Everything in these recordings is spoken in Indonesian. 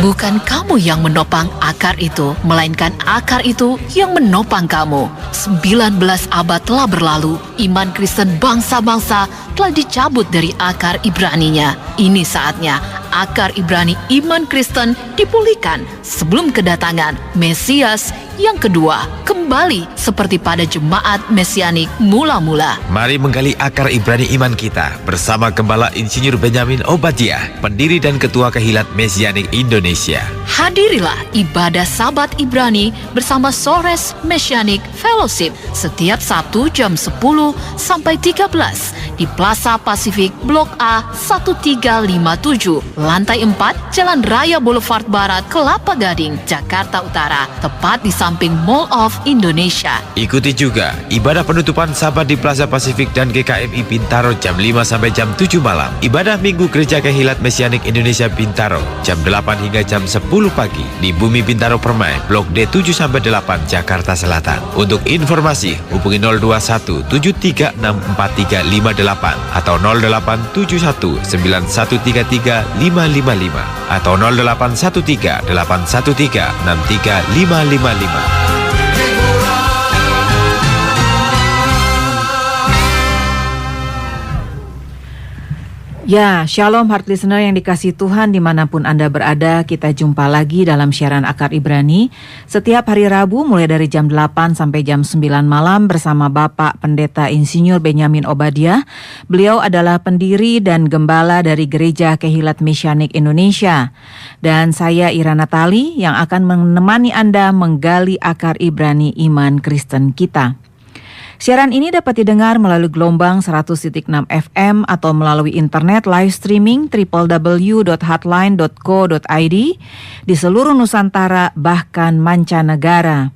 Bukan kamu yang menopang akar itu, melainkan akar itu yang menopang kamu. 19 abad telah berlalu, iman Kristen bangsa-bangsa telah dicabut dari akar Ibraninya. Ini saatnya akar Ibrani iman Kristen dipulihkan sebelum kedatangan Mesias yang kedua kembali seperti pada jemaat Mesianik mula-mula. Mari menggali akar Ibrani iman kita bersama Gembala Insinyur Benyamin Obadiah, pendiri dan ketua Kehilat Mesianik Indonesia. Hadirilah ibadah Sabat Ibrani bersama Sores Mesianik Fellowship setiap Sabtu jam 10 sampai 13 di Plaza Pasifik Blok A 1357, lantai 4, Jalan Raya Boulevard Barat, Kelapa Gading, Jakarta Utara, tepat di samping Mall of Indonesia. Ikuti juga ibadah penutupan Sabat di Plaza Pasifik dan GKMI Bintaro jam 5 sampai jam 7 malam. Ibadah Minggu Gereja Kehilat Mesianik Indonesia Bintaro jam 8 hingga jam 10 pagi di Bumi Bintaro Permai, Blok D 7 sampai 8, Jakarta Selatan. Untuk informasi hubungi 021 736 4358 atau 0871 9133 555 atau 0813 813 63555. Ya, Shalom heart listener yang dikasihi Tuhan dimanapun Anda berada, kita jumpa lagi dalam siaran Akar Ibrani setiap hari Rabu mulai dari jam 8 sampai jam 9 malam bersama Bapak Pendeta Insinyur Benyamin Obadiah. Beliau adalah pendiri dan gembala dari Gereja Kehilat Mesianik Indonesia. Dan saya Ira Natali yang akan menemani Anda menggali akar Ibrani iman Kristen kita. Siaran ini dapat didengar melalui gelombang 100.6 FM atau melalui internet live streaming www.heartline.co.id di seluruh Nusantara bahkan mancanegara.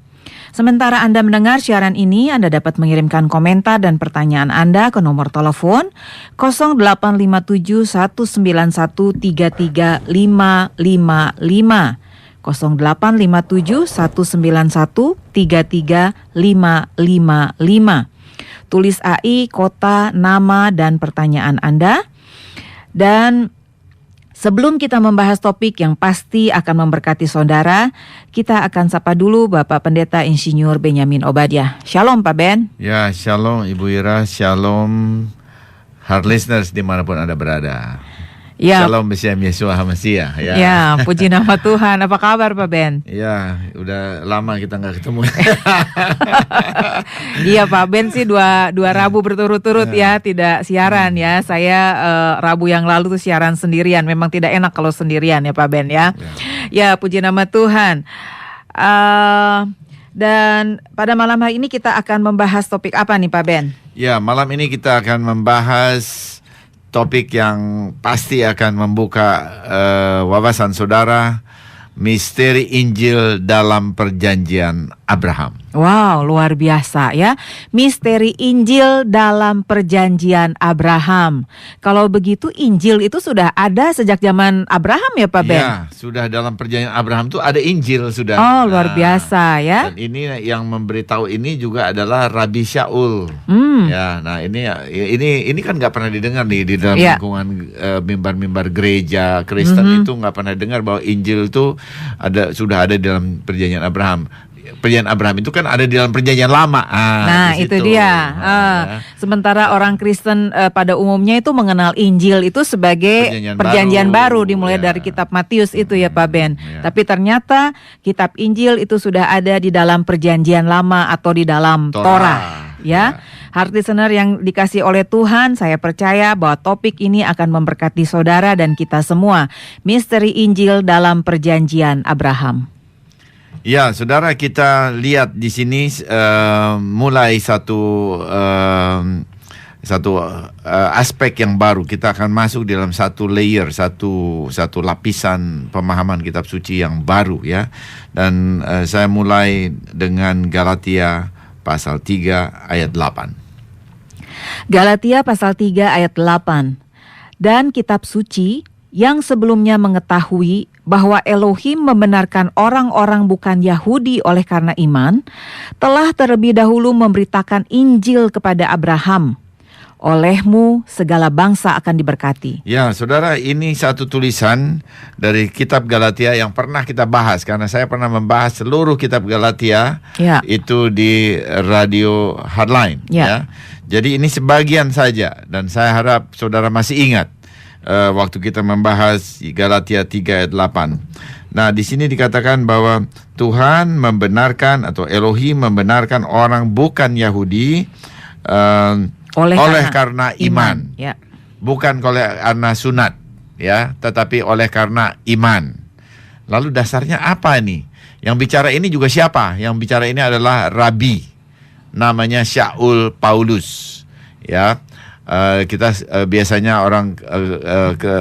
Sementara Anda mendengar siaran ini, Anda dapat mengirimkan komentar dan pertanyaan Anda ke nomor telepon 0857 191 33 555. 0857 191 33 555. Tulis AI, kota, nama, dan pertanyaan Anda. Dan sebelum kita membahas topik yang pasti akan memberkati saudara, kita akan sapa dulu Bapak Pendeta Insinyur Benyamin Obadiah. Shalom Pak Ben. Ya, shalom Ibu Ira, shalom heart listeners dimanapun Anda berada. Ya. Shalom Besiam Yeshua HaMasiah. Ya, puji nama Tuhan. Apa kabar Pak Ben? Ya, udah lama kita nggak ketemu. Iya Pak Ben sih dua Rabu berturut-turut ya tidak siaran ya. Saya Rabu yang lalu tuh siaran sendirian. Memang tidak enak kalau sendirian ya Pak Ben ya. Ya, puji nama Tuhan. Dan pada malam hari ini kita akan membahas topik apa nih Pak Ben? Ya, malam ini kita akan membahas topik yang pasti akan membuka wawasan saudara, misteri Injil dalam perjanjian Abraham. Wow, luar biasa ya. Misteri Injil dalam perjanjian Abraham. Kalau begitu Injil itu sudah ada sejak zaman Abraham ya Pak Ben? Ya, sudah dalam perjanjian Abraham tuh ada Injil sudah. Oh, luar biasa ya. Dan ini yang memberitahu ini juga adalah Rabi Shaul. Ya, nah ini kan nggak pernah didengar nih di dalam lingkungan mimbar-mimbar gereja Kristen itu nggak pernah dengar bahwa Injil itu sudah ada dalam perjanjian Abraham. Perjanjian Abraham itu kan ada di dalam perjanjian lama. Nah itu dia. Sementara orang Kristen pada umumnya itu mengenal Injil itu sebagai perjanjian baru dimulai dari kitab Matius itu ya Pak Ben. Tapi ternyata kitab Injil itu sudah ada di dalam perjanjian lama atau di dalam Torah. Ya. Heart listener yang dikasih oleh Tuhan, saya percaya bahwa topik ini akan memberkati saudara dan kita semua. Misteri Injil dalam perjanjian Abraham. Ya, saudara, kita lihat di sini mulai satu aspek yang baru. Kita akan masuk dalam satu layer, satu lapisan pemahaman kitab suci yang baru ya. Dan saya mulai dengan Galatia pasal 3 ayat 8. Galatia pasal 3 ayat 8. Dan kitab suci yang sebelumnya mengetahui bahwa Elohim membenarkan orang-orang bukan Yahudi oleh karena iman, telah terlebih dahulu memberitakan Injil kepada Abraham. olehmu segala bangsa akan diberkati. Ya, saudara, ini satu tulisan dari kitab Galatia yang pernah kita bahas, karena saya pernah membahas seluruh kitab Galatia itu di radio Hardline. Ya. Jadi ini sebagian saja, dan saya harap saudara masih ingat waktu kita membahas Galatia 3 ayat 8. Nah, di sini dikatakan bahwa Tuhan membenarkan atau Elohim membenarkan orang bukan Yahudi oleh karena iman. Ya. Bukan karena sunat, ya, tetapi oleh karena iman. Lalu dasarnya apa nih? Yang bicara ini juga siapa? Yang bicara ini adalah Rabi, namanya Shaul Paulus. Ya, kita biasanya orang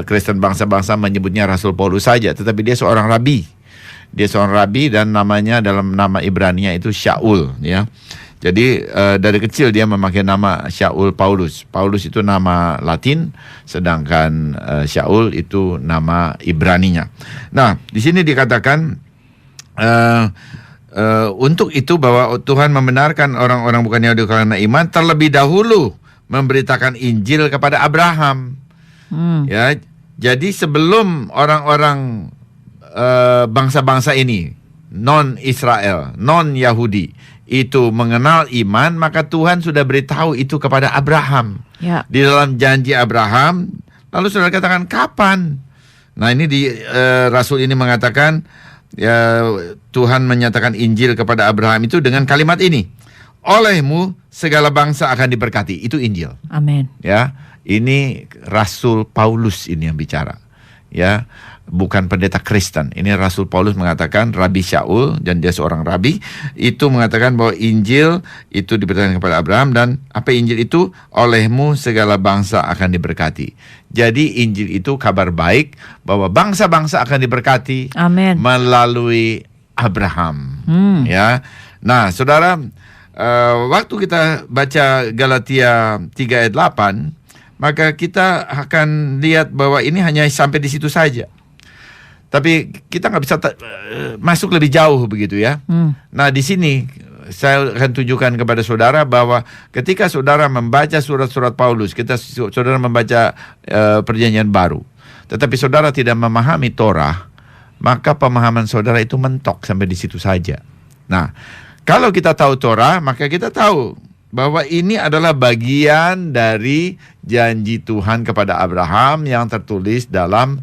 Kristen bangsa-bangsa menyebutnya Rasul Paulus saja, tetapi dia seorang Rabi. Dia seorang Rabi dan namanya dalam nama Ibrani-nya itu Shaul. Ya. Jadi dari kecil dia memakai nama Shaul Paulus. Paulus itu nama Latin, sedangkan Shaul itu nama Ibrani-nya. Nah, di sini dikatakan untuk itu bahwa Tuhan membenarkan orang-orang bukan Yahudi karena iman, terlebih dahulu memberitakan Injil kepada Abraham. Ya, jadi sebelum orang-orang bangsa-bangsa ini, non-Israel, non-Yahudi, itu mengenal iman, maka Tuhan sudah beritahu itu kepada Abraham. Ya. Di dalam janji Abraham, lalu saudara katakan kapan? Nah, ini di Rasul ini mengatakan, ya, Tuhan menyatakan Injil kepada Abraham itu dengan kalimat ini, olehmu segala bangsa akan diberkati. Itu Injil. Amin. Ya, ini Rasul Paulus ini yang bicara. Ya, bukan pendeta Kristen. Ini Rasul Paulus mengatakan, Rabi Shaul, dan dia seorang rabi, itu mengatakan bahwa Injil itu diberitakan kepada Abraham, dan apa Injil itu? Olehmu segala bangsa akan diberkati. Jadi Injil itu kabar baik bahwa bangsa-bangsa akan diberkati. Amin. Melalui Abraham. Ya. Nah, saudara, waktu kita baca Galatia 3 ayat 8, maka kita akan lihat bahwa ini hanya sampai di situ saja. Tapi kita nggak bisa masuk lebih jauh begitu ya. Nah, di sini saya akan tunjukkan kepada saudara bahwa ketika saudara membaca surat-surat Paulus, saudara membaca Perjanjian Baru, tetapi saudara tidak memahami Torah, maka pemahaman saudara itu mentok sampai di situ saja. Nah, kalau kita tahu Torah, maka kita tahu bahwa ini adalah bagian dari janji Tuhan kepada Abraham yang tertulis dalam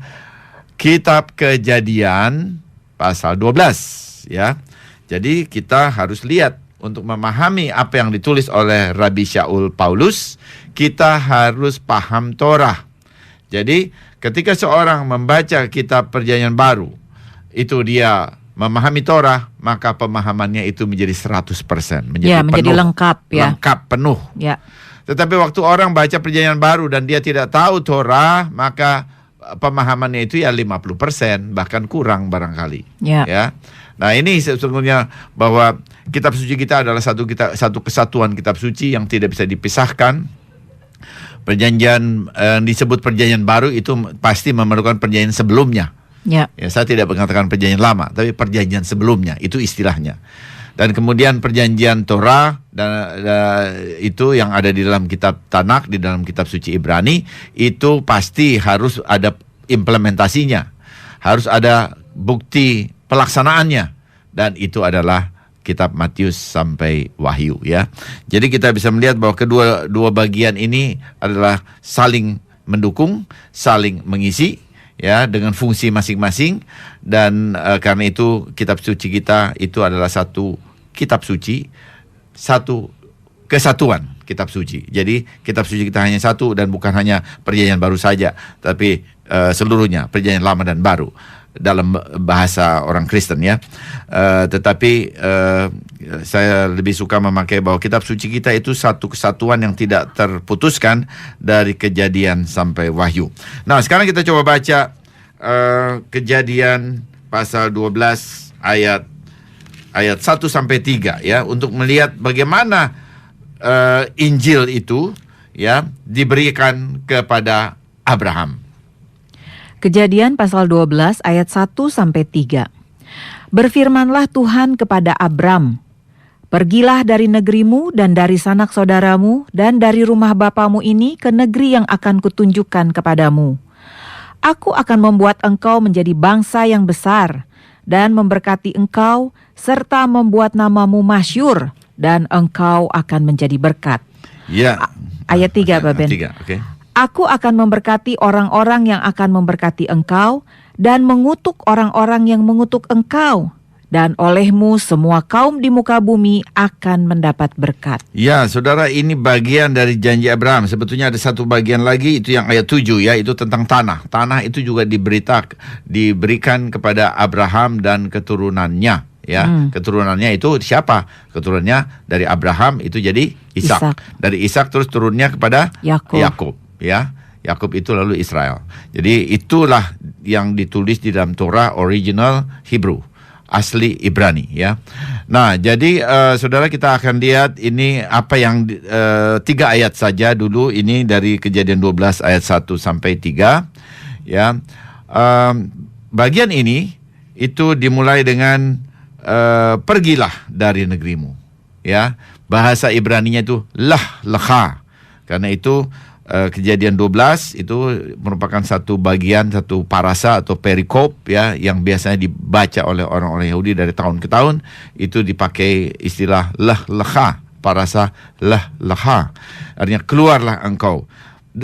Kitab Kejadian pasal 12, ya. Jadi kita harus lihat, untuk memahami apa yang ditulis oleh Rabi Shaul Paulus, kita harus paham Torah. Jadi ketika seorang membaca kitab Perjanjian Baru, itu dia memahami Torah, maka pemahamannya itu menjadi 100%, menjadi menjadi penuh, lengkap, ya. Lengkap, penuh. Ya. Tetapi waktu orang baca Perjanjian Baru dan dia tidak tahu Torah, maka pemahamannya itu ya 50%, bahkan kurang barangkali. Ya. Nah, ini sesungguhnya bahwa kitab suci kita adalah satu kesatuan kitab suci yang tidak bisa dipisahkan. Perjanjian disebut Perjanjian Baru itu pasti memerlukan perjanjian sebelumnya. Ya, saya tidak mengatakan perjanjian lama, tapi perjanjian sebelumnya, itu istilahnya. Dan kemudian perjanjian Torah dan itu yang ada di dalam kitab Tanakh, di dalam kitab suci Ibrani, itu pasti harus ada implementasinya, harus ada bukti pelaksanaannya, dan itu adalah kitab Matius sampai Wahyu, ya. Jadi kita bisa melihat bahwa kedua bagian ini adalah saling mendukung, saling mengisi, ya, dengan fungsi masing-masing. Dan karena itu kitab suci kita itu adalah satu kitab suci, satu kesatuan kitab suci. Jadi kitab suci kita hanya satu, dan bukan hanya Perjanjian Baru saja, tapi seluruhnya, Perjanjian Lama dan Baru dalam bahasa orang Kristen, ya. Tetapi saya lebih suka memakai bahwa kitab suci kita itu satu kesatuan yang tidak terputuskan dari Kejadian sampai Wahyu. Nah, sekarang kita coba baca Kejadian pasal 12 ayat 1 sampai 3, ya, untuk melihat bagaimana Injil itu, ya, diberikan kepada Abraham. Kejadian pasal 12 ayat 1 sampai 3. Berfirmanlah Tuhan kepada Abram, Pergilah dari negerimu dan dari sanak saudaramu dan dari rumah bapamu ini ke negeri yang akan kutunjukkan kepadamu. Aku akan membuat engkau menjadi bangsa yang besar dan memberkati engkau serta membuat namamu masyhur dan engkau akan menjadi berkat. Ya. Ayat 3, Baben. 3, oke. Aku akan memberkati orang-orang yang akan memberkati engkau dan mengutuk orang-orang yang mengutuk engkau. Dan olehmu semua kaum di muka bumi akan mendapat berkat. Ya, saudara, ini bagian dari janji Abraham. Sebetulnya ada satu bagian lagi, itu yang ayat 7 ya, itu tentang tanah. Tanah itu juga diberikan kepada Abraham dan keturunannya. Ya, keturunannya itu siapa? Keturunannya dari Abraham itu jadi Ishak. Dari Ishak terus turunnya kepada Yakub. Ya, Yakub itu lalu Israel. Jadi itulah yang ditulis di dalam Torah original Hebrew. Asli Ibrani ya. Nah, jadi saudara, kita akan lihat ini apa yang 3 ayat saja dulu, ini dari Kejadian 12 ayat 1 sampai 3 ya. Bagian ini itu dimulai dengan pergilah dari negerimu ya. Bahasa Ibraninya itu lecha. Karena itu Kejadian 12 itu merupakan satu bagian, satu parasa atau perikop ya, yang biasanya dibaca oleh orang-orang Yahudi dari tahun ke tahun. Itu dipakai istilah lecha, parasa lecha. Artinya keluarlah engkau.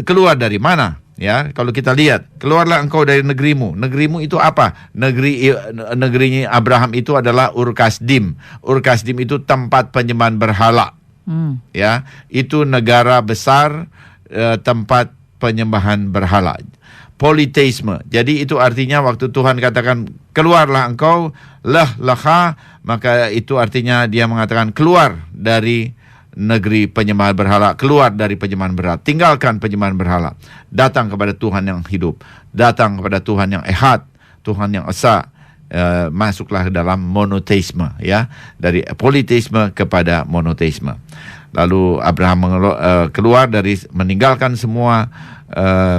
Keluar dari mana? Ya, kalau kita lihat, keluarlah engkau dari negerimu. Negerimu itu apa? Negerinya Abraham itu adalah Ur Kasdim. Ur Kasdim itu tempat penyembahan berhala. Ya, itu negara besar, tempat penyembahan berhala. Politeisme. Jadi itu artinya waktu Tuhan katakan keluarlah engkau, lecha, maka itu artinya dia mengatakan keluar dari negeri penyembahan berhala, keluar dari penyembahan berhala, tinggalkan penyembahan berhala, datang kepada Tuhan yang hidup, datang kepada Tuhan yang ehad, Tuhan yang esa. Masuklah ke dalam monoteisme ya, dari politeisme kepada monoteisme. Lalu Abraham keluar dari, meninggalkan semua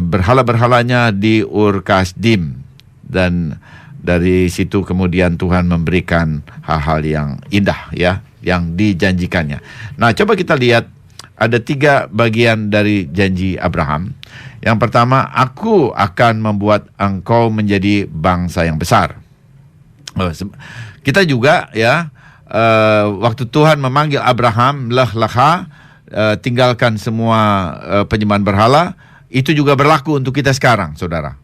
berhala-berhalanya di Ur Kasdim, dan dari situ kemudian Tuhan memberikan hal-hal yang indah ya, yang dijanjikannya. Nah, coba kita lihat ada 3 bagian dari janji Abraham. Yang pertama, aku akan membuat engkau menjadi bangsa yang besar. Kita juga ya, waktu Tuhan memanggil Abraham, lecha, tinggalkan semua penyembahan berhala, itu juga berlaku untuk kita sekarang, saudara.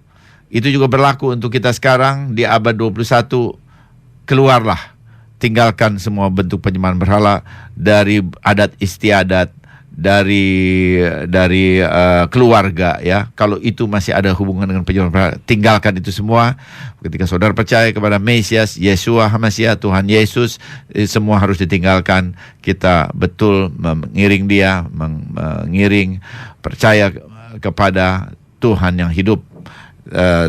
Itu juga berlaku untuk kita sekarang di abad 21. Keluarlah, tinggalkan semua bentuk penyembahan berhala, dari adat istiadat, dari keluarga ya. Kalau itu masih ada hubungan dengan penyembahan berhala, tinggalkan itu semua. Ketika saudara percaya kepada Mesias, Yeshua HaMashiach, Tuhan Yesus, semua harus ditinggalkan. Kita betul mengiring dia, mengiring, percaya kepada Tuhan yang hidup.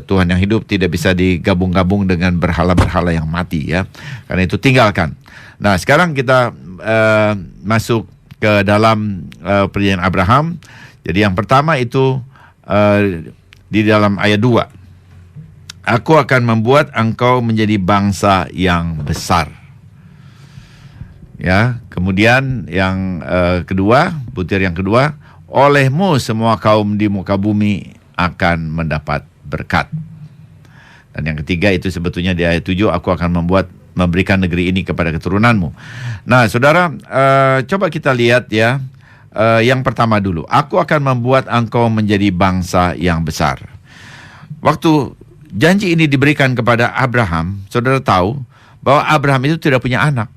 Tuhan yang hidup tidak bisa digabung-gabung dengan berhala-berhala yang mati ya. Karena itu tinggalkan. Nah, sekarang kita masuk ke dalam perjanjian Abraham. Jadi yang pertama itu di dalam ayat 2. Aku akan membuat engkau menjadi bangsa yang besar. Ya, kemudian yang kedua, butir yang kedua, olehmu semua kaum di muka bumi akan mendapat berkat. Dan yang ketiga itu sebetulnya di ayat 7, aku akan memberikan negeri ini kepada keturunanmu. Nah, saudara, coba kita lihat ya, yang pertama dulu. Aku akan membuat engkau menjadi bangsa yang besar. Waktu janji ini diberikan kepada Abraham, saudara tahu bahwa Abraham itu tidak punya anak.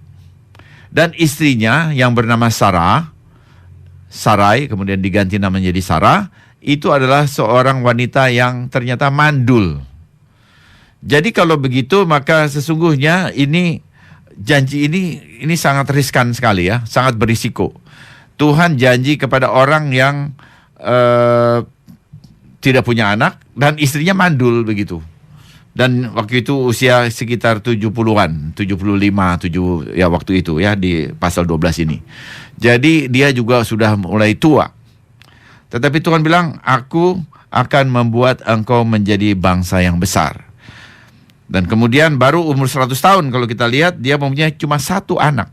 Dan istrinya yang bernama Sarai, kemudian diganti nama menjadi Sarah, itu adalah seorang wanita yang ternyata mandul. Jadi kalau begitu maka sesungguhnya ini janji ini sangat riskan sekali ya, sangat berisiko. Tuhan janji kepada orang yang tidak punya anak dan istrinya mandul begitu. Dan waktu itu usia sekitar 70-an, 75 ya waktu itu ya, di pasal 12 ini. Jadi dia juga sudah mulai tua. Tetapi Tuhan bilang, aku akan membuat engkau menjadi bangsa yang besar. Dan kemudian baru umur 100 tahun kalau kita lihat, dia mempunyai cuma 1 anak.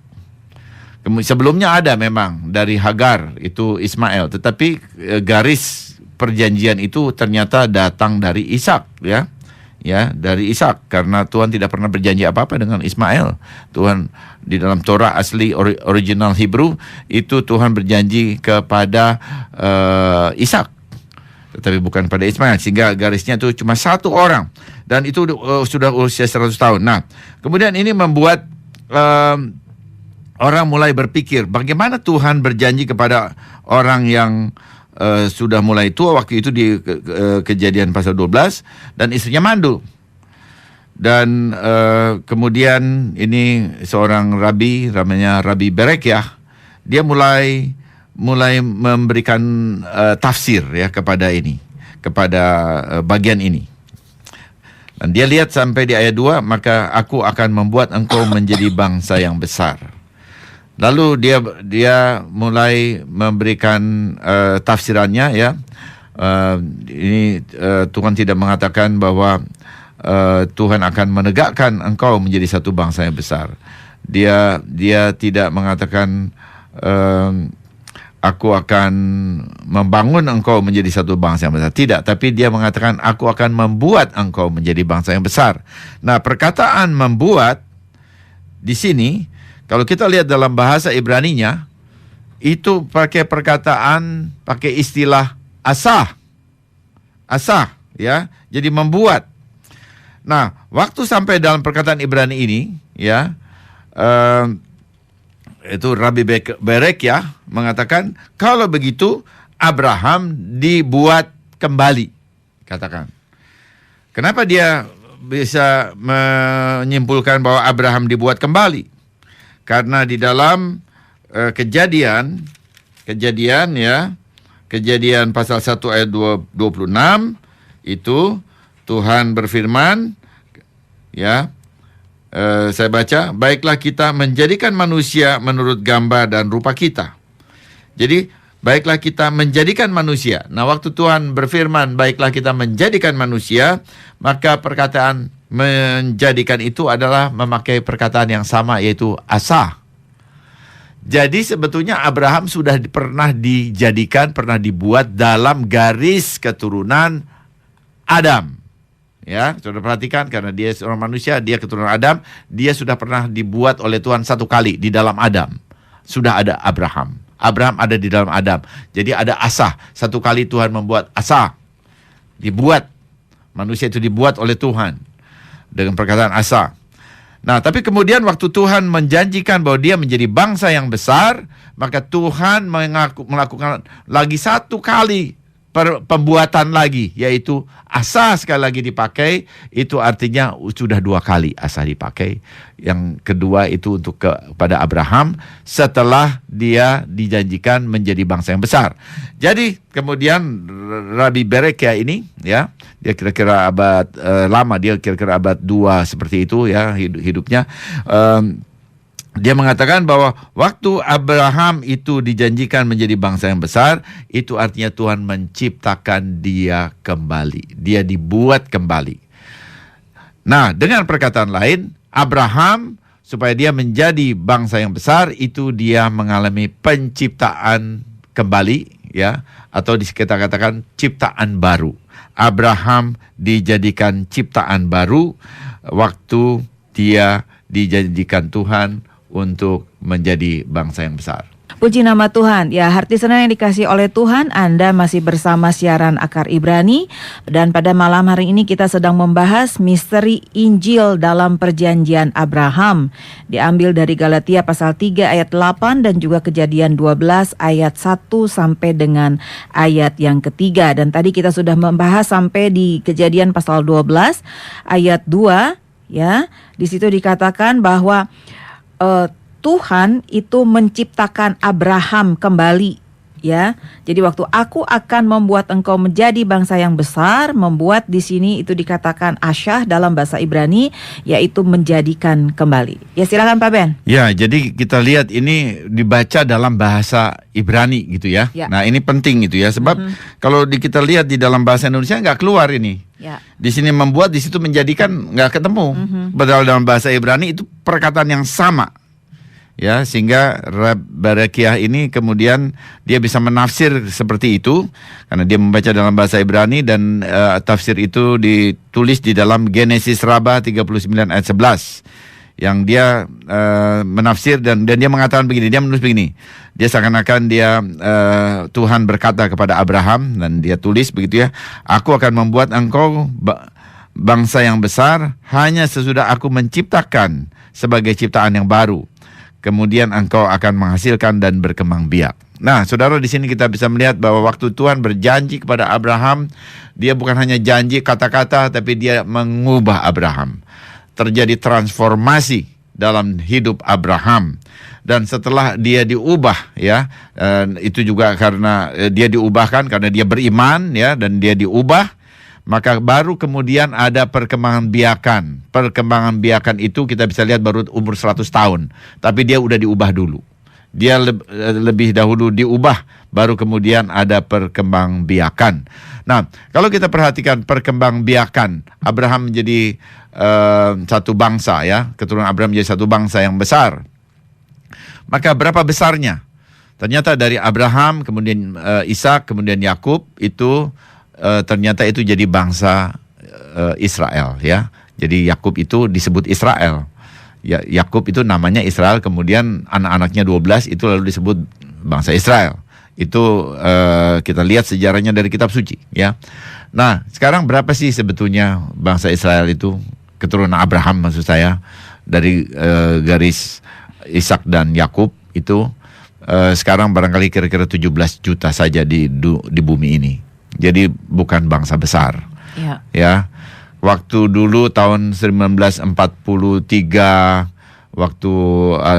Sebelumnya ada memang dari Hagar itu Ismail, tetapi garis perjanjian itu ternyata datang dari Ishak, ya dari Ishak, karena Tuhan tidak pernah berjanji apa-apa dengan Ismail. Tuhan di dalam Torah asli original Hebrew itu Tuhan berjanji kepada Ishak, tetapi bukan pada Ismail, sehingga garisnya itu cuma satu orang, dan itu sudah usia 100 tahun. Nah, kemudian ini membuat orang mulai berpikir, bagaimana Tuhan berjanji kepada orang yang sudah mulai tua, waktu itu di Kejadian pasal 12, dan istrinya mandul. Dan kemudian ini seorang rabi, namanya Rabi Berekyah, dia mulai memberikan tafsir ya kepada bagian ini. Dan dia lihat sampai di ayat 2, maka aku akan membuat engkau menjadi bangsa yang besar. Lalu dia mulai memberikan tafsirannya, ya. Ini Tuhan tidak mengatakan bahwa Tuhan akan menegakkan engkau menjadi satu bangsa yang besar. Dia tidak mengatakan aku akan membangun engkau menjadi satu bangsa yang besar. Tidak, tapi dia mengatakan aku akan membuat engkau menjadi bangsa yang besar. Nah, perkataan membuat di sini, kalau kita lihat dalam bahasa Ibraninya, itu pakai istilah asah, ya. Jadi membuat. Nah, waktu sampai dalam perkataan Ibrani ini, ya, itu Rabi Berekyah mengatakan, kalau begitu Abraham dibuat kembali. Katakan, kenapa dia bisa menyimpulkan bahwa Abraham dibuat kembali? Karena di dalam kejadian pasal 1 ayat 26 itu Tuhan berfirman, ya, saya baca, baiklah kita menjadikan manusia menurut gambar dan rupa kita. Jadi baiklah kita menjadikan manusia. Nah, waktu Tuhan berfirman baiklah kita menjadikan manusia, maka perkataan menjadikan itu adalah memakai perkataan yang sama, yaitu asah. Jadi sebetulnya Abraham sudah pernah dibuat dalam garis keturunan Adam. Ya, sudah perhatikan, karena dia seorang manusia, dia keturunan Adam, dia sudah pernah dibuat oleh Tuhan satu kali di dalam Adam. Sudah ada Abraham ada di dalam Adam. Jadi ada asah. Satu kali Tuhan membuat asah. Dibuat. Manusia itu dibuat oleh Tuhan dengan perkataan asa. Nah, tapi kemudian waktu Tuhan menjanjikan bahwa dia menjadi bangsa yang besar, maka Tuhan melakukan lagi satu kali pembuatan lagi, yaitu asa sekali lagi dipakai. Itu artinya sudah 2 kali asa dipakai. Yang kedua itu untuk kepada Abraham setelah dia dijanjikan menjadi bangsa yang besar. Jadi kemudian Rabi Berekyah ini, ya, dia kira-kira abad lama, dia kira-kira abad 2 seperti itu, ya, hidupnya. Dia mengatakan bahwa waktu Abraham itu dijanjikan menjadi bangsa yang besar, itu artinya Tuhan menciptakan dia kembali. Dia dibuat kembali. Nah, dengan perkataan lain, Abraham supaya dia menjadi bangsa yang besar, itu dia mengalami penciptaan kembali, ya, atau kita katakan ciptaan baru. Abraham dijadikan ciptaan baru waktu dia dijadikan Tuhan untuk menjadi bangsa yang besar. Puji nama Tuhan. Ya, Harti Senang yang dikasih oleh Tuhan, Anda masih bersama siaran Akar Ibrani, dan pada malam hari ini kita sedang membahas misteri Injil dalam perjanjian Abraham. Diambil dari Galatia pasal 3 ayat 8 dan juga Kejadian 12 ayat 1 sampai dengan ayat yang ketiga. Dan tadi kita sudah membahas sampai di Kejadian pasal 12 ayat 2, ya. Di situ dikatakan bahwa Tuhan itu menciptakan Abraham kembali, ya. Jadi waktu aku akan membuat engkau menjadi bangsa yang besar, membuat di sini itu dikatakan asyah dalam bahasa Ibrani, yaitu menjadikan kembali. Ya, silakan Pak Ben. Ya, jadi kita lihat ini dibaca dalam bahasa Ibrani gitu, ya. Nah, ini penting itu, ya, sebab kalau kita lihat di dalam bahasa Indonesia nggak keluar ini. Ya. Di sini membuat, di situ menjadikan, nggak ketemu. Padahal dalam bahasa Ibrani itu perkataan yang sama. Ya, sehingga Berekiah ini kemudian dia bisa menafsir seperti itu karena dia membaca dalam bahasa Ibrani, dan tafsir itu ditulis di dalam Genesis Rabbah 39 ayat 11 yang dia menafsir dan dia mengatakan begini, dia menulis begini. Dia seakan-akan Tuhan berkata kepada Abraham, dan dia tulis begitu ya, aku akan membuat engkau bangsa yang besar hanya sesudah aku menciptakan sebagai ciptaan yang baru. Kemudian engkau akan menghasilkan dan berkembang biak. Nah, saudara, di sini kita bisa melihat bahwa waktu Tuhan berjanji kepada Abraham, dia bukan hanya janji kata-kata, tapi dia mengubah Abraham. Terjadi transformasi dalam hidup Abraham. Dan setelah dia diubah, ya, itu juga karena dia diubahkan karena dia beriman, ya, dan dia diubah. Maka baru kemudian ada perkembangan biakan. Perkembangan biakan itu kita bisa lihat baru umur 100 tahun. Tapi dia udah diubah dulu. Dia lebih dahulu diubah, baru kemudian ada perkembangan biakan. Nah, kalau kita perhatikan perkembangan biakan, Abraham menjadi satu bangsa, ya. Keturunan Abraham menjadi satu bangsa yang besar. Maka berapa besarnya? Ternyata dari Abraham, kemudian Ishak, kemudian Yakub, itu ternyata itu jadi bangsa Israel, ya. Jadi Yakub itu disebut Israel. Ya, Yakub itu namanya Israel, kemudian anak-anaknya 12 itu lalu disebut bangsa Israel. Itu kita lihat sejarahnya dari kitab suci, ya. Nah, sekarang berapa sih sebetulnya bangsa Israel itu? Keturunan Abraham maksud saya, dari garis Ishak dan Yakub itu sekarang barangkali kira-kira 17 juta saja di bumi ini. Jadi bukan bangsa besar, ya. Waktu dulu tahun 1943, waktu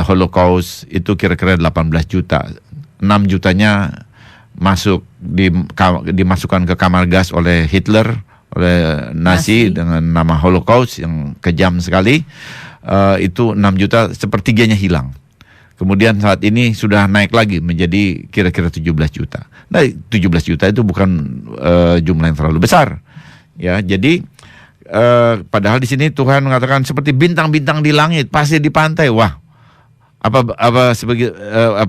Holocaust itu kira-kira 18 juta. 6 jutanya dimasukkan ke kamar gas oleh Hitler, oleh Nazi dengan nama Holocaust yang kejam sekali. Itu 6 juta, sepertiganya hilang. Kemudian saat ini sudah naik lagi menjadi kira-kira 17 juta. Nah, 17 juta itu bukan jumlah yang terlalu besar. Ya, jadi padahal di sini Tuhan mengatakan seperti bintang-bintang di langit, pasti di pantai. Wah, apa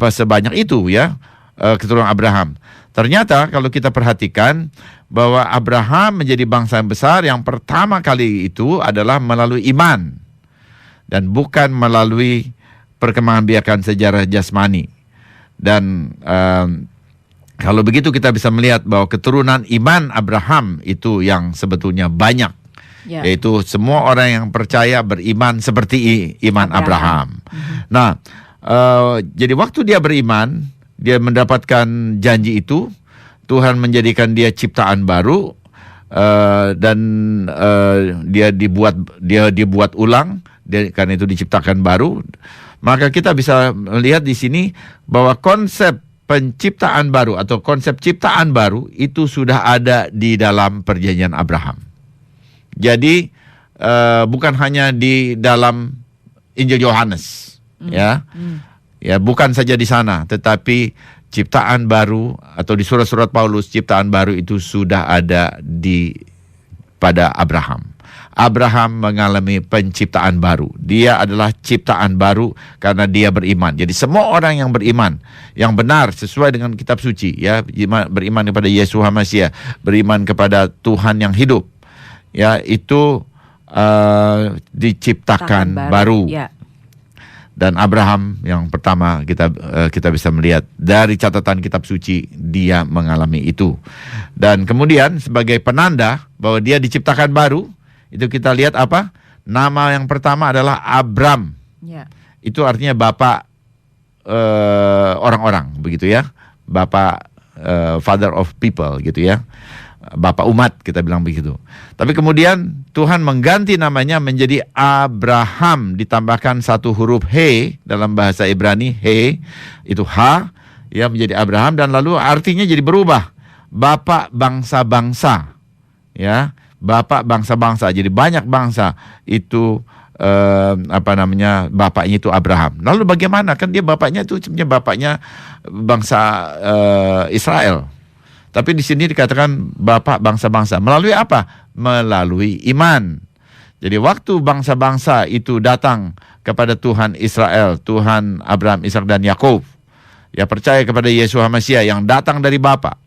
sebanyak itu, ya, keturunan Abraham. Ternyata kalau kita perhatikan bahwa Abraham menjadi bangsa yang besar yang pertama kali itu adalah melalui iman dan bukan melalui perkembangan biakan sejarah jasmani. Dan kalau begitu kita bisa melihat bahwa keturunan iman Abraham itu yang sebetulnya banyak, yaitu semua orang yang percaya beriman seperti iman Abraham. Nah, jadi waktu dia beriman, dia mendapatkan janji itu, Tuhan menjadikan dia ciptaan baru, dan dia dibuat ulang, karena itu diciptakan baru. Maka kita bisa melihat di sini bahwa konsep penciptaan baru atau konsep ciptaan baru itu sudah ada di dalam perjanjian Abraham. Jadi bukan hanya di dalam Injil Yohanes, ya bukan saja di sana, tetapi ciptaan baru atau di surat-surat Paulus ciptaan baru itu sudah ada pada Abraham. Abraham mengalami penciptaan baru. Dia adalah ciptaan baru karena dia beriman. Jadi semua orang yang beriman, yang benar sesuai dengan kitab suci, ya, beriman kepada Yesus Masiah, beriman kepada Tuhan yang hidup, ya, itu diciptakan baru. Ya. Dan Abraham yang pertama kita bisa melihat dari catatan kitab suci dia mengalami itu. Dan kemudian sebagai penanda bahwa dia diciptakan baru, itu kita lihat apa? Nama yang pertama adalah Abram. Ya. Itu artinya bapak orang-orang, begitu ya. Bapak father of people, gitu ya. Bapak umat, kita bilang begitu. Tapi kemudian Tuhan mengganti namanya menjadi Abraham, ditambahkan satu huruf he dalam bahasa Ibrani, he itu H, ya, menjadi Abraham, dan lalu artinya jadi berubah, bapak bangsa-bangsa, ya. Bapak bangsa-bangsa, jadi banyak bangsa itu bapaknya itu Abraham. Lalu bagaimana? Kan dia bapaknya itu sebenarnya bapaknya bangsa Israel. Tapi di sini dikatakan bapak bangsa-bangsa. Melalui apa? Melalui iman. Jadi waktu bangsa-bangsa itu datang kepada Tuhan Israel, Tuhan Abraham, Ishak dan Yakub, ya percaya kepada Yeshua Mesias yang datang dari Bapa,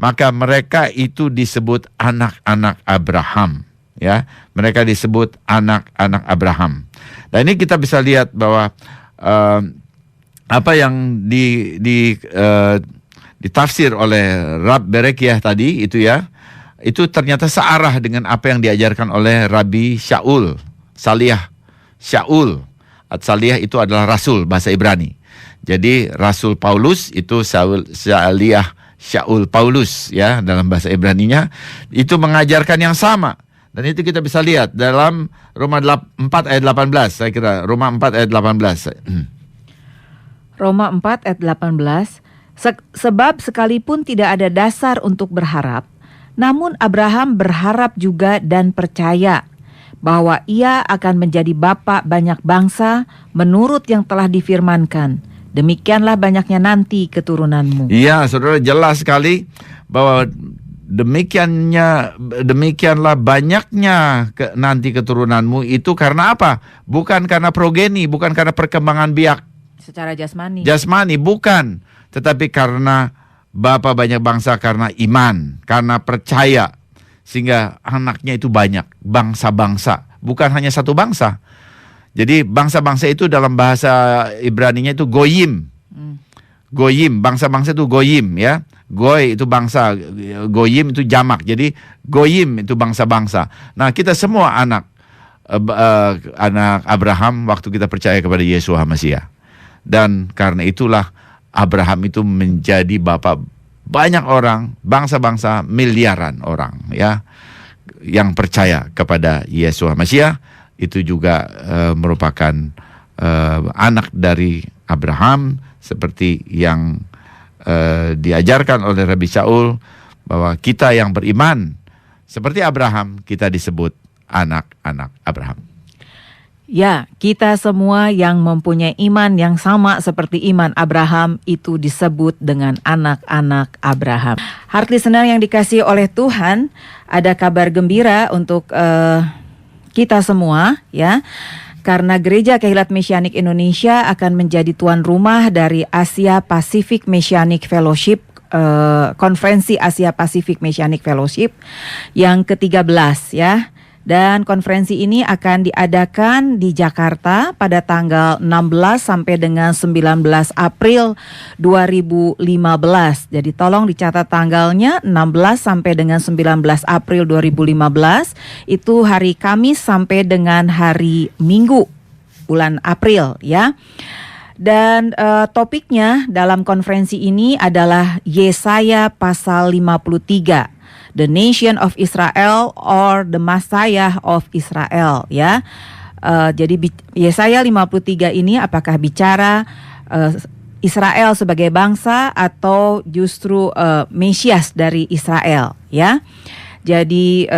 maka mereka itu disebut anak-anak Abraham, ya. Mereka disebut anak-anak Abraham. Dan ini kita bisa lihat bahwa apa yang ditafsir oleh Rab Berekiah tadi itu, ya, itu ternyata searah dengan apa yang diajarkan oleh Rabbi Shaul, Salih Shaul. Salih itu adalah rasul bahasa Ibrani. Jadi Rasul Paulus itu Salih Shaul Paulus, ya, dalam bahasa Ibraninya itu mengajarkan yang sama. Dan itu kita bisa lihat dalam Roma 4 ayat 18, saya kira Roma 4 ayat 18. Roma 4 ayat 18, sebab sekalipun tidak ada dasar untuk berharap, namun Abraham berharap juga dan percaya bahwa ia akan menjadi bapa banyak bangsa menurut yang telah difirmankan. Demikianlah banyaknya nanti keturunanmu. Iya, saudara, jelas sekali bahwa demikianlah banyaknya nanti keturunanmu itu karena apa? Bukan karena progeni, bukan karena perkembangan biak secara jasmani. Jasmani bukan, tetapi karena bapa banyak bangsa karena iman, karena percaya. Sehingga anaknya itu banyak, bangsa-bangsa, bukan hanya satu bangsa. Jadi bangsa-bangsa itu dalam bahasa Ibraninya itu goyim. Goyim, bangsa-bangsa itu goyim, ya. Goy itu bangsa, goyim itu jamak. Jadi goyim itu bangsa-bangsa. Nah, kita semua anak Abraham waktu kita percaya kepada Yeshua Mesias. Dan karena itulah Abraham itu menjadi bapa banyak orang, bangsa-bangsa, miliaran orang, ya, yang percaya kepada Yeshua Mesias. Itu juga merupakan anak dari Abraham, seperti yang diajarkan oleh Rabbi Shaul, bahwa kita yang beriman seperti Abraham, kita disebut anak-anak Abraham. Ya, kita semua yang mempunyai iman yang sama seperti iman Abraham itu disebut dengan anak-anak Abraham. Heart listener yang dikasihi oleh Tuhan, ada kabar gembira untuk kita semua, ya. Karena Gereja Kehilat Mesianik Indonesia akan menjadi tuan rumah dari Asia Pacific Messianic Fellowship, konferensi Asia Pacific Messianic Fellowship yang ke-13, ya. Dan konferensi ini akan diadakan di Jakarta pada tanggal 16 sampai dengan 19 April 2015. Jadi tolong dicatat tanggalnya, 16 sampai dengan 19 April 2015. Itu hari Kamis sampai dengan hari Minggu bulan April, ya. Dan topiknya dalam konferensi ini adalah Yesaya pasal 53. The Nation of Israel or the Messiah of Israel, ya. Jadi Yesaya 53 ini apakah bicara Israel sebagai bangsa atau justru Mesias dari Israel, ya. Jadi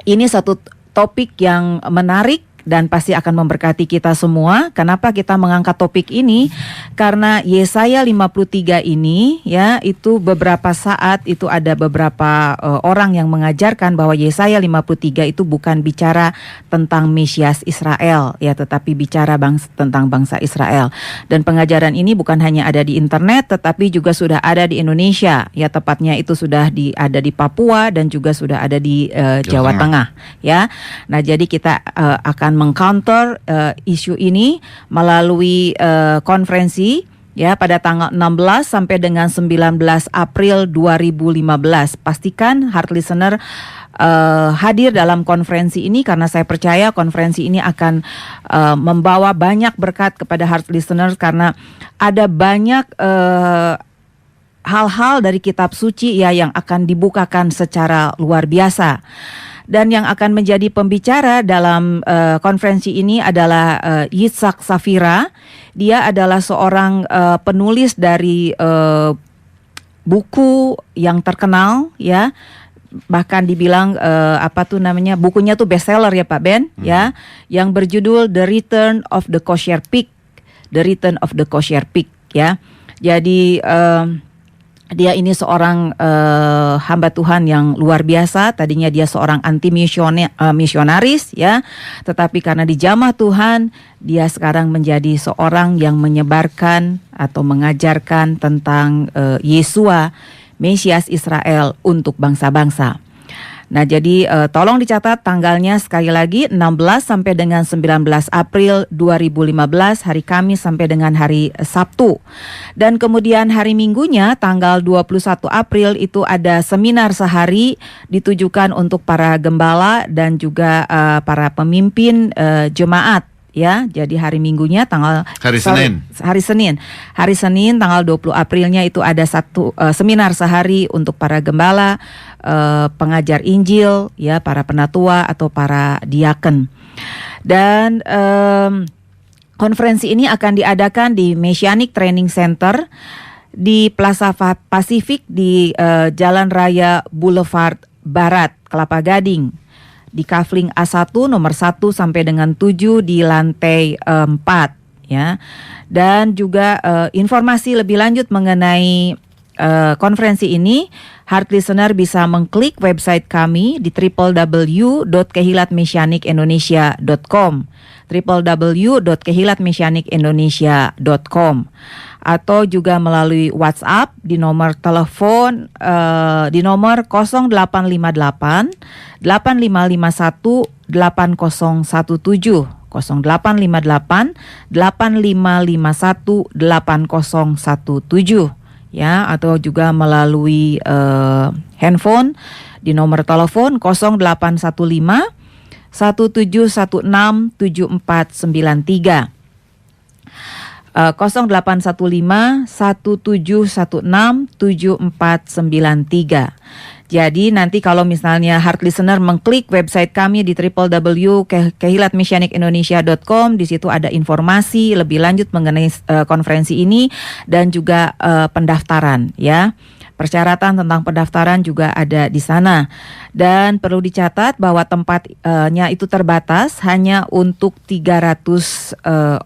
ini satu topik yang menarik dan pasti akan memberkati kita semua. Kenapa kita mengangkat topik ini? Karena Yesaya 53 ini, ya, itu beberapa saat itu ada beberapa orang yang mengajarkan bahwa Yesaya 53 itu bukan bicara tentang Mesias Israel, ya, tetapi bicara tentang bangsa Israel. Dan pengajaran ini bukan hanya ada di internet, tetapi juga sudah ada di Indonesia, ya, tepatnya itu sudah ada di Papua dan juga sudah ada di Jawa Tengah, ya. Nah, jadi kita akan mengcounter isu ini melalui konferensi, ya, pada tanggal 16 sampai dengan 19 April 2015. Pastikan heart listener hadir dalam konferensi ini, karena saya percaya konferensi ini akan membawa banyak berkat kepada heart listener, karena ada banyak hal-hal dari kitab suci, ya, yang akan dibukakan secara luar biasa. Dan yang akan menjadi pembicara dalam konferensi ini adalah Yitzhak Safira. Dia adalah seorang penulis dari buku yang terkenal, ya. Bahkan dibilang bukunya tuh bestseller, ya Pak Ben, ya, yang berjudul The Return of the Kosher Pig. The Return of the Kosher Pig, ya. Jadi Dia ini seorang hamba Tuhan yang luar biasa. Tadinya dia seorang misionaris ya, tetapi karena dijamah Tuhan, dia sekarang menjadi seorang yang menyebarkan atau mengajarkan tentang Yesua, Mesias Israel untuk bangsa-bangsa. Nah, jadi tolong dicatat tanggalnya sekali lagi 16 sampai dengan 19 April 2015, hari Kamis sampai dengan hari Sabtu. Dan kemudian hari Minggunya tanggal 21 April itu ada seminar sehari ditujukan untuk para gembala dan juga para pemimpin jemaat. Ya, jadi hari Minggunya Hari Senin tanggal 20 Aprilnya itu ada satu seminar sehari untuk para gembala, pengajar Injil, ya, para penatua atau para diaken. Dan konferensi ini akan diadakan di Messianic Training Center di Plaza Pasifik di Jalan Raya Boulevard Barat, Kelapa Gading. Di Kafling A1 nomor 1 sampai dengan 7 di lantai 4 ya. Dan juga informasi lebih lanjut mengenai konferensi ini, Heart Listener bisa mengklik website kami di www.kehilatmesianicindonesia.com www.kehilatmesianicindonesia.com atau juga melalui WhatsApp di nomor telepon di nomor 0858 8551 8017 0858 8551 8017 ya, atau juga melalui handphone di nomor telepon 0815 1716 7493 0815 1716 7493. Jadi nanti kalau misalnya Heart Listener mengklik website kami di www.kehilatmesianicindonesia.com, di situ ada informasi lebih lanjut mengenai konferensi ini dan juga pendaftaran ya. Persyaratan tentang pendaftaran juga ada di sana. Dan perlu dicatat bahwa tempatnya itu terbatas hanya untuk 300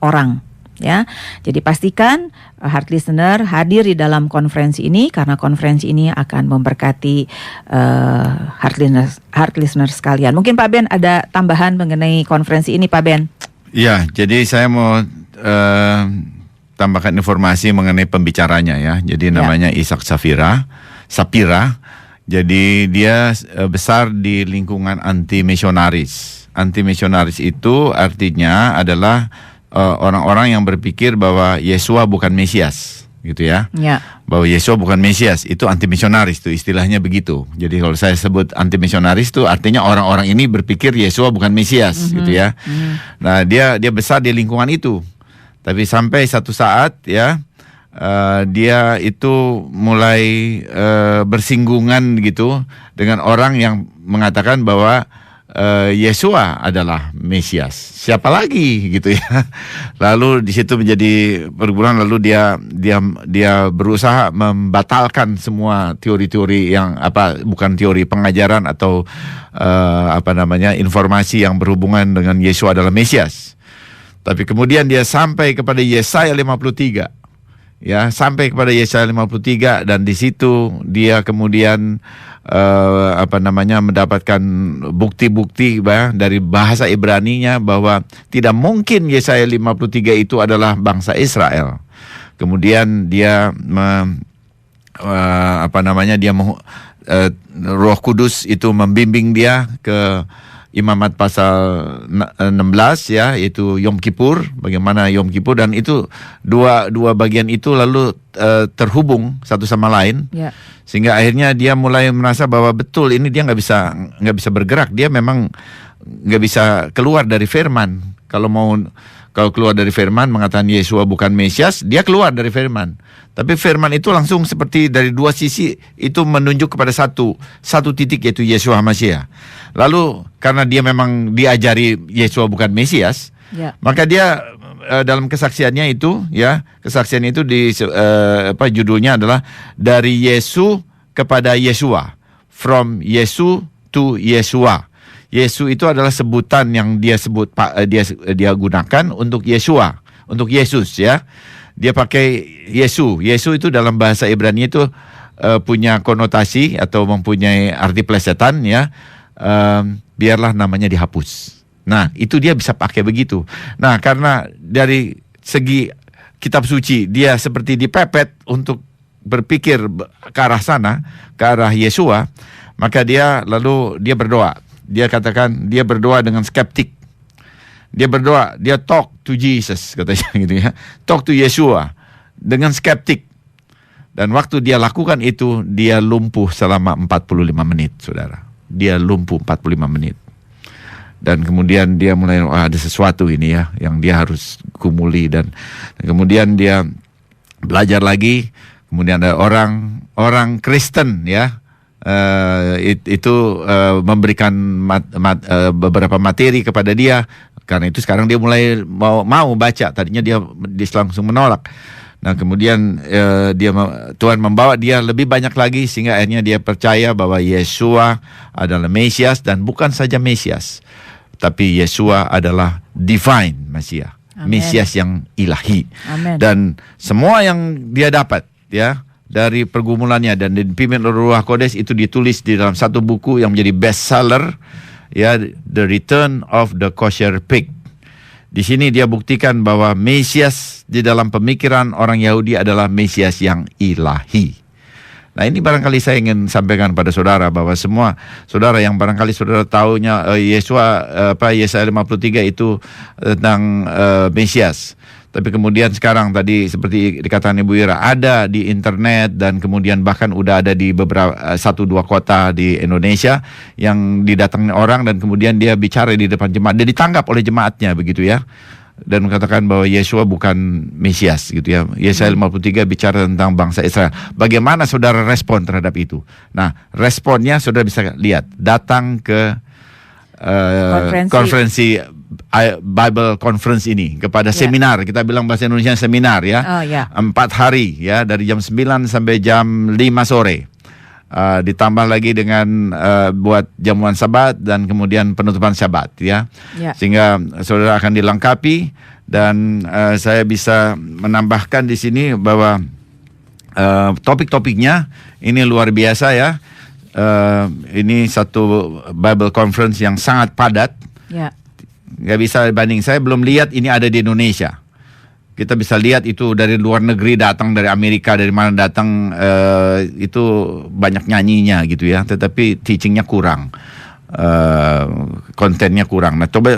orang. Ya, jadi pastikan Heart Listener hadir di dalam konferensi ini karena konferensi ini akan memberkati Heart Listener sekalian. Mungkin Pak Ben ada tambahan mengenai konferensi ini, Pak Ben? Ya, jadi saya mau tambahkan informasi mengenai pembicaranya ya. Jadi namanya Ishak Sapira. Jadi dia besar di lingkungan anti misionaris. Anti misionaris itu artinya adalah orang-orang yang berpikir bahwa Yesua bukan Mesias, gitu ya. Bahwa Yesua bukan Mesias, itu anti misionaris, itu istilahnya begitu. Jadi kalau saya sebut anti misionaris itu artinya orang-orang ini berpikir Yesua bukan Mesias, gitu ya. Nah, dia besar di lingkungan itu. Tapi sampai satu saat ya, dia itu mulai bersinggungan gitu dengan orang yang mengatakan bahwa Yesua adalah Mesias. Siapa lagi gitu ya. Lalu di situ menjadi pergumulan, lalu dia berusaha membatalkan semua teori-teori yang bukan teori pengajaran atau informasi yang berhubungan dengan Yesua adalah Mesias. Tapi kemudian dia sampai kepada Yesaya 53. Ya, sampai kepada Yesaya 53 dan di situ dia kemudian mendapatkan bukti-bukti dari bahasa Ibraninya bahwa tidak mungkin Yesaya 53 itu adalah bangsa Israel. Kemudian dia Roh Kudus itu membimbing dia ke Imamat pasal 16 ya, itu Yom Kippur, bagaimana Yom Kippur, dan itu dua bagian itu lalu terhubung satu sama lain. Sehingga akhirnya dia mulai merasa bahwa betul ini dia nggak bisa bergerak, dia memang nggak bisa keluar dari firman. Kalau keluar dari firman mengatakan Yesua bukan Mesias, dia keluar dari firman. Tapi firman itu langsung seperti dari dua sisi itu menunjuk kepada satu titik, yaitu Yesua Masiah. Lalu karena dia memang diajari Yesua bukan Mesias, maka dia dalam kesaksiannya itu judulnya adalah dari Yesus kepada Yesua, from Yesus to Yesua. Yesus itu adalah sebutan yang dia gunakan untuk Yesua, untuk Yesus ya. Dia pakai Yesus. Yesus itu dalam bahasa Ibrani itu punya konotasi atau mempunyai arti plesetan ya, biarlah namanya dihapus. Nah, itu dia bisa pakai begitu. Nah, karena dari segi kitab suci dia seperti dipepet untuk berpikir ke arah sana, ke arah Yesua, maka dia berdoa. Dia katakan dia berdoa dengan skeptik. Dia berdoa, dia talk to Jesus katanya gitu ya. Talk to Yesua dengan skeptik. Dan waktu dia lakukan itu, dia lumpuh selama 45 menit, saudara. Dia lumpuh 45 menit. Dan kemudian dia mulai, ada sesuatu ini ya, yang dia harus gumuli. Dan kemudian dia belajar lagi. Kemudian ada orang Kristen ya, memberikan beberapa materi kepada dia. Karena itu sekarang dia mulai mau baca. Tadinya dia langsung menolak. Nah kemudian Tuhan membawa dia lebih banyak lagi sehingga akhirnya dia percaya bahwa Yesua adalah Mesias, dan bukan saja Mesias, tapi Yesua adalah divine Mesias, Mesias yang ilahi. Amen. Dan semua yang dia dapat ya dari pergumulannya dan dipimpin oleh Ruh Kodes itu ditulis di dalam satu buku yang menjadi bestseller ya, The Return of the Kosher Pig. Di sini dia buktikan bahwa Mesias di dalam pemikiran orang Yahudi adalah Mesias yang ilahi. Nah ini barangkali saya ingin sampaikan pada saudara bahwa semua saudara yang barangkali saudara tahunya Yesaya 53 itu tentang Mesias. Tapi kemudian sekarang tadi seperti dikatakan Ibu Ira ada di internet, dan kemudian bahkan udah ada di beberapa 1-2 kota di Indonesia yang didatangi orang, dan kemudian dia bicara di depan jemaat, dia ditangkap oleh jemaatnya begitu ya, dan mengatakan bahwa Yesua bukan Mesias gitu ya. Yesaya 53 bicara tentang bangsa Israel. Bagaimana saudara respon terhadap itu? Nah, responnya saudara bisa lihat, datang ke konferensi Bible Conference ini, kepada seminar, kita bilang bahasa Indonesia seminar ya, 4 hari ya, dari jam 9 sampai jam 5 sore. Ditambah lagi dengan buat jamuan Sabat dan kemudian penutupan Sabat ya. Sehingga saudara akan dilengkapi, dan saya bisa menambahkan di sini bahwa topik-topiknya ini luar biasa ya. Ini satu Bible Conference yang sangat padat. Gak bisa banding, saya belum lihat ini ada di Indonesia. Kita bisa lihat itu dari luar negeri datang, dari Amerika, dari mana datang, itu banyak nyanyinya gitu ya, tetapi teachingnya kurang, kontennya kurang. Nah coba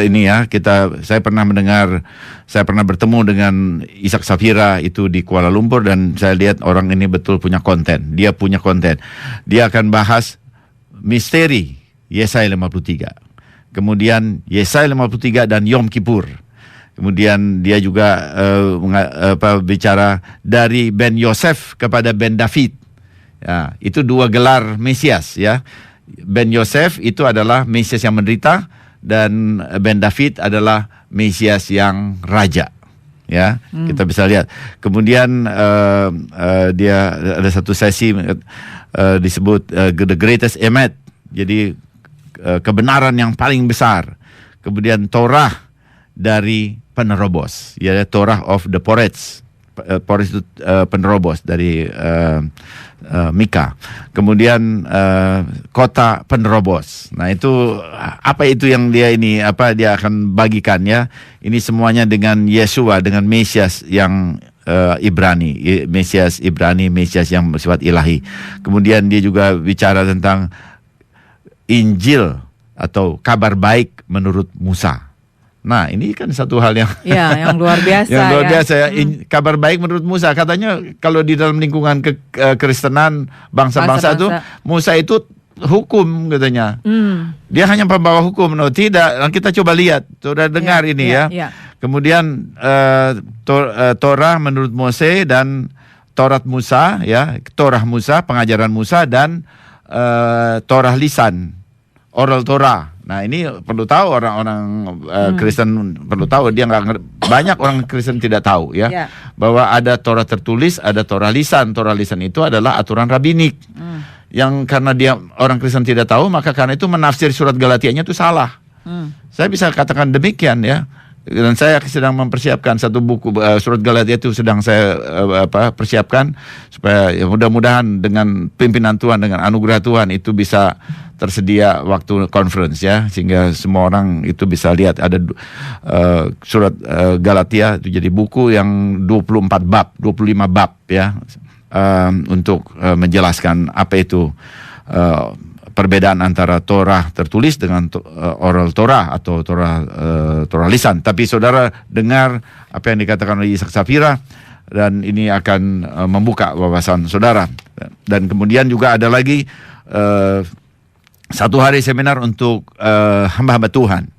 ini ya, saya pernah bertemu dengan Ishak Safira itu di Kuala Lumpur, dan saya lihat orang ini betul punya konten. Dia punya konten. Dia akan bahas misteri Yesaya 53. Kemudian Yesaya 53 dan Yom Kippur. Kemudian dia juga bicara dari Ben Yosef kepada Ben David. Ya, itu 2 gelar Mesias ya. Ben Yosef itu adalah Mesias yang menderita, dan Ben David adalah Mesias yang raja. Ya, kita bisa lihat. Kemudian dia ada satu sesi disebut The Greatest Emet. Jadi kebenaran yang paling besar. Kemudian Torah dari penerobos, ya, Torah of the Porets. Porets itu penerobos dari Mika. Kemudian kota penerobos. Nah itu apa itu yang dia akan bagikan ya. Ini semuanya dengan Yesua, dengan Mesias yang Ibrani, Mesias Ibrani, Mesias yang bersifat ilahi. Kemudian dia juga bicara tentang Injil atau kabar baik menurut Musa. Nah, ini kan satu hal yang yang luar biasa. Yang luar biasa ya. Kabar baik menurut Musa. Katanya kalau di dalam lingkungan kekristenan bangsa-bangsa itu, Musa itu hukum katanya. Dia hanya pembawa hukum. No, tidak. Kita coba lihat. Saudara dengar ini ya. Kemudian Torah menurut Mose dan Taurat Musa ya, Torah Musa, pengajaran Musa, dan Torah lisan, oral Torah. Nah ini perlu tahu orang-orang Kristen perlu tahu. Dia banyak orang Kristen tidak tahu ya, bahwa ada Torah tertulis, ada Torah lisan. Torah lisan itu adalah aturan rabinik. Yang karena dia orang Kristen tidak tahu, maka karena itu menafsir surat Galatianya itu salah. Saya bisa katakan demikian ya. dan saya sedang mempersiapkan satu buku surat Galatia itu sedang saya persiapkan supaya ya mudah-mudahan dengan pimpinan Tuhan, dengan anugerah Tuhan itu bisa tersedia waktu conference ya, sehingga semua orang itu bisa lihat ada surat Galatia itu jadi buku yang 25 bab ya, untuk menjelaskan apa itu perbedaan antara Torah tertulis dengan oral Torah atau Torah lisan. Tapi saudara dengar apa yang dikatakan oleh Ishak Sapira, dan ini akan membuka wawasan saudara. Dan kemudian juga ada lagi satu hari seminar untuk hamba-hamba Tuhan.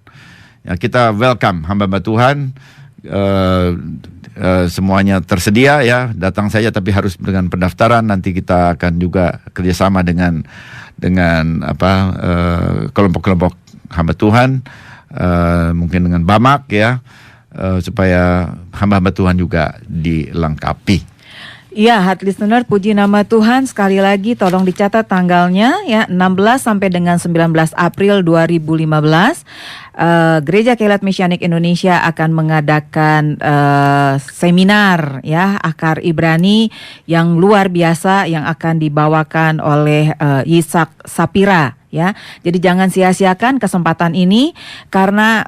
Ya, kita welcome hamba-hamba Tuhan. Semuanya tersedia ya, datang saja, tapi harus dengan pendaftaran. Nanti kita akan juga kerjasama dengan kelompok-kelompok hamba Tuhan, mungkin dengan Bamak ya, supaya hamba-hamba Tuhan juga dilengkapi. Ya, heart listener, puji nama Tuhan. Sekali lagi tolong dicatat tanggalnya ya, 16 sampai dengan 19 April 2015. Gereja Kehilat Mesianik Indonesia akan mengadakan seminar ya, akar Ibrani yang luar biasa yang akan dibawakan oleh Ishak Sapira. Ya, jadi jangan sia-siakan kesempatan ini, karena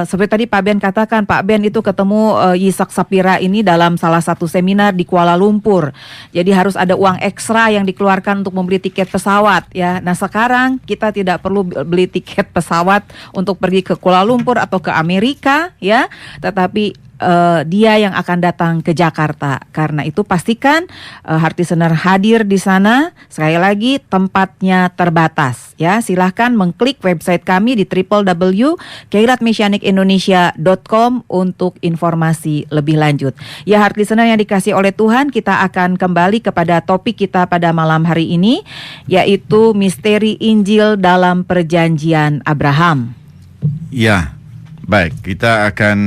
seperti tadi Pak Ben katakan, Pak Ben itu ketemu Ishak Sapira ini dalam salah satu seminar di Kuala Lumpur. Jadi harus ada uang ekstra yang dikeluarkan untuk membeli tiket pesawat ya. Nah, sekarang kita tidak perlu beli tiket pesawat untuk pergi ke Kuala Lumpur atau ke Amerika ya, tetapi dia yang akan datang ke Jakarta. Karena itu pastikan heart listener hadir di sana. Sekali lagi, tempatnya terbatas ya. Silahkan mengklik website kami di www.kehilatmesianikindonesia.com untuk informasi lebih lanjut. Ya, heart listener yang dikasih oleh Tuhan, kita akan kembali kepada topik kita pada malam hari ini, yaitu misteri Injil dalam Perjanjian Abraham. Ya. Baik, kita akan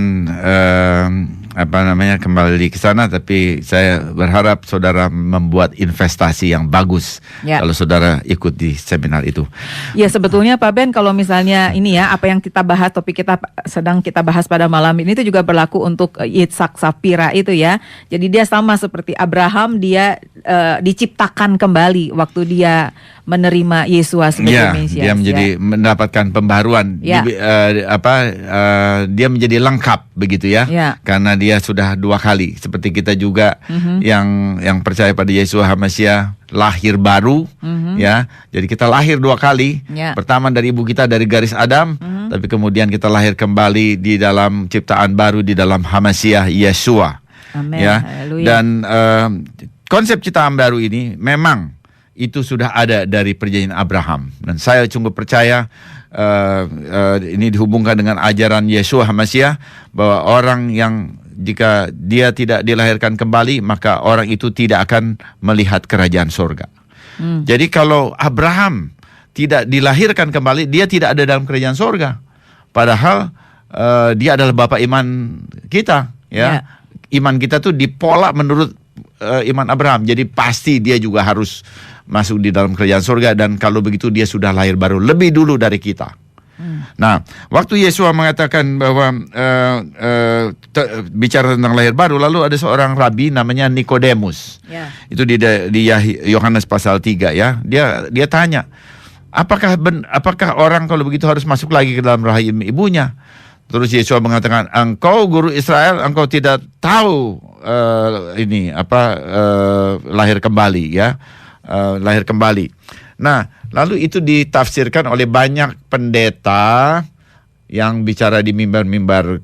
kembali ke sana, tapi saya berharap saudara membuat investasi yang bagus kalau saudara ikut di seminar itu. Ya, sebetulnya Pak Ben, kalau misalnya ini ya, apa yang kita bahas, topik kita sedang kita bahas pada malam ini itu juga berlaku untuk Ishak Sapira itu ya. Jadi dia sama seperti Abraham, dia diciptakan kembali waktu dia menerima Yesua sebagai Mesias. Dia menjadi mendapatkan pembaharuan. Dia menjadi lengkap begitu ya. Karena dia sudah 2 kali, seperti kita juga yang percaya pada Yesua HaMasiah lahir baru ya. Jadi kita lahir 2 kali. Pertama dari ibu kita, dari garis Adam, tapi kemudian kita lahir kembali di dalam ciptaan baru di dalam HaMasiah Yesua. Amen. Ya. Dan konsep ciptaan baru ini memang itu sudah ada dari perjanjian Abraham, dan saya sungguh percaya ini dihubungkan dengan ajaran Yesua HaMasiah, bahwa orang yang jika dia tidak dilahirkan kembali, maka orang itu tidak akan melihat kerajaan surga. Jadi kalau Abraham tidak dilahirkan kembali, dia tidak ada dalam kerajaan surga. Padahal dia adalah bapa iman kita ya. Iman kita tuh dipola menurut iman Abraham. Jadi pasti dia juga harus masuk di dalam kerajaan surga, dan kalau begitu dia sudah lahir baru lebih dulu dari kita. Nah, waktu Yesua mengatakan bahwa bicara tentang lahir baru, lalu ada seorang rabi namanya Nikodemus. Itu di Yohanes pasal 3 ya. Dia tanya, apakah orang kalau begitu harus masuk lagi ke dalam rahim ibunya? Terus Yesua mengatakan, engkau guru Israel, engkau tidak tahu lahir kembali ya. Lahir kembali. Nah, lalu itu ditafsirkan oleh banyak pendeta yang bicara di mimbar-mimbar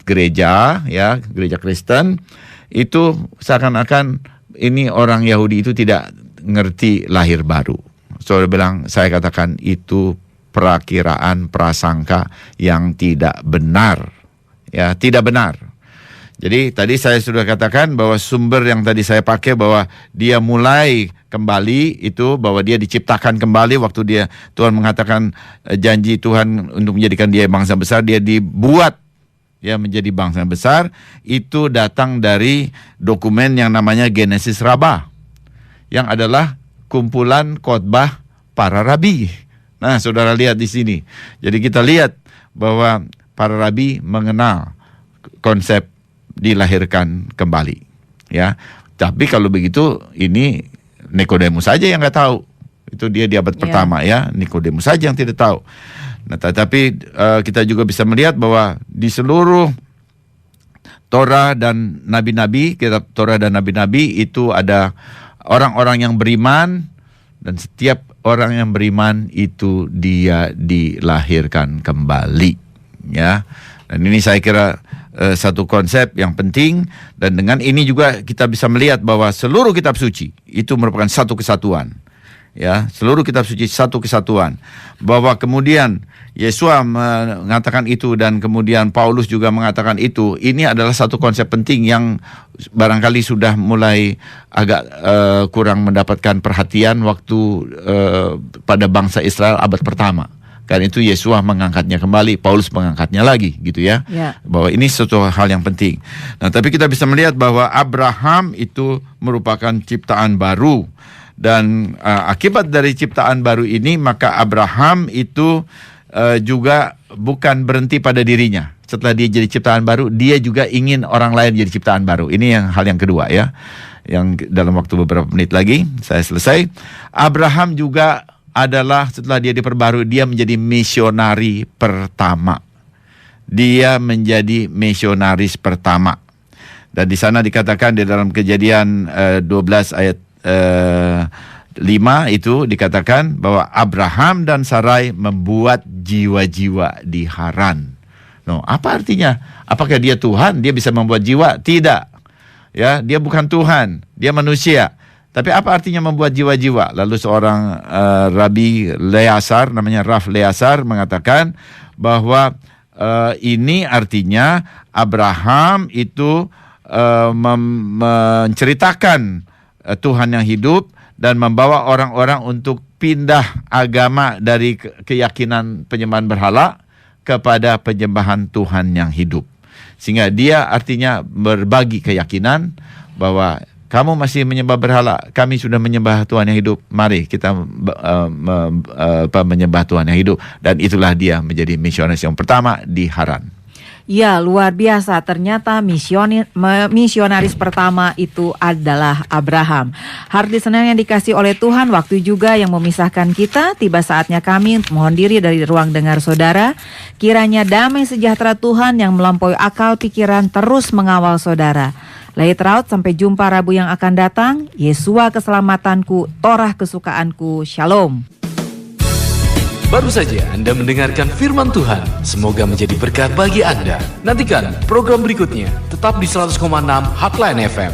gereja ya, gereja Kristen. Itu seakan-akan ini orang Yahudi itu tidak ngerti lahir baru. Saudara bilang, saya katakan itu perakiraan prasangka yang tidak benar. Ya, tidak benar. Jadi tadi saya sudah katakan bahwa sumber yang tadi saya pakai, bahwa dia mulai kembali itu, bahwa dia diciptakan kembali waktu Tuhan mengatakan janji Tuhan untuk menjadikan dia bangsa besar, dia dibuat ya menjadi bangsa besar. Itu datang dari dokumen yang namanya Genesis Rabbah, yang adalah kumpulan khotbah para rabi. Nah, saudara lihat di sini. Jadi kita lihat bahwa para rabi mengenal konsep dilahirkan kembali. Ya, tapi kalau begitu ini Nikodemus saja yang nggak tahu. Itu dia di abad pertama ya, Nikodemus saja yang tidak tahu. Nah, tetapi kita juga bisa melihat bahwa di seluruh Torah dan nabi-nabi, kitab Torah dan nabi-nabi itu ada orang-orang yang beriman, dan setiap orang yang beriman itu dia dilahirkan kembali, ya. Dan ini saya kira satu konsep yang penting, dan dengan ini juga kita bisa melihat bahwa seluruh kitab suci itu merupakan satu kesatuan. Ya, seluruh kitab suci satu kesatuan. Bahwa kemudian Yesus mengatakan itu dan kemudian Paulus juga mengatakan itu. Ini adalah satu konsep penting yang barangkali sudah mulai agak kurang mendapatkan perhatian waktu pada bangsa Israel abad pertama. Karena itu Yesus mengangkatnya kembali, Paulus mengangkatnya lagi, gitu ya. Bahwa ini suatu hal yang penting. Nah, tapi kita bisa melihat bahwa Abraham itu merupakan ciptaan baru. Dan akibat dari ciptaan baru ini, maka Abraham itu juga bukan berhenti pada dirinya. Setelah dia jadi ciptaan baru, dia juga ingin orang lain jadi ciptaan baru. Ini hal yang kedua ya. Yang dalam waktu beberapa menit lagi saya selesai. Abraham juga adalah setelah dia diperbarui, dia menjadi misionari pertama. Dia menjadi misionaris pertama. Dan di sana dikatakan di dalam Kejadian 12 ayat 5 itu dikatakan bahwa Abraham dan Sarai membuat jiwa-jiwa di Haran. No, apa artinya? Apakah dia Tuhan? Dia bisa membuat jiwa? Tidak. Ya, dia bukan Tuhan, dia manusia. Tapi apa artinya membuat jiwa-jiwa? Lalu seorang Rabi Leasar, namanya Rav Leasar, mengatakan bahwa ini artinya Abraham itu menceritakan Tuhan yang hidup dan membawa orang-orang untuk pindah agama dari keyakinan penyembahan berhala kepada penyembahan Tuhan yang hidup. Sehingga dia artinya berbagi keyakinan bahwa kamu masih menyembah berhala, kami sudah menyembah Tuhan yang hidup. Mari kita menyembah Tuhan yang hidup. Dan itulah dia menjadi misionaris yang pertama di Haran. Ya, luar biasa. Ternyata misionaris pertama itu adalah Abraham. Hati senang yang dikasih oleh Tuhan, waktu juga yang memisahkan kita. Tiba saatnya kami mohon diri dari ruang dengar saudara. Kiranya damai sejahtera Tuhan yang melampaui akal pikiran terus mengawal saudara. Leitraut, sampai jumpa Rabu yang akan datang. Yesua keselamatanku, Torah kesukaanku. Shalom. Baru saja Anda mendengarkan firman Tuhan. Semoga menjadi berkat bagi Anda. Nantikan program berikutnya tetap di 100,6 Hotline FM.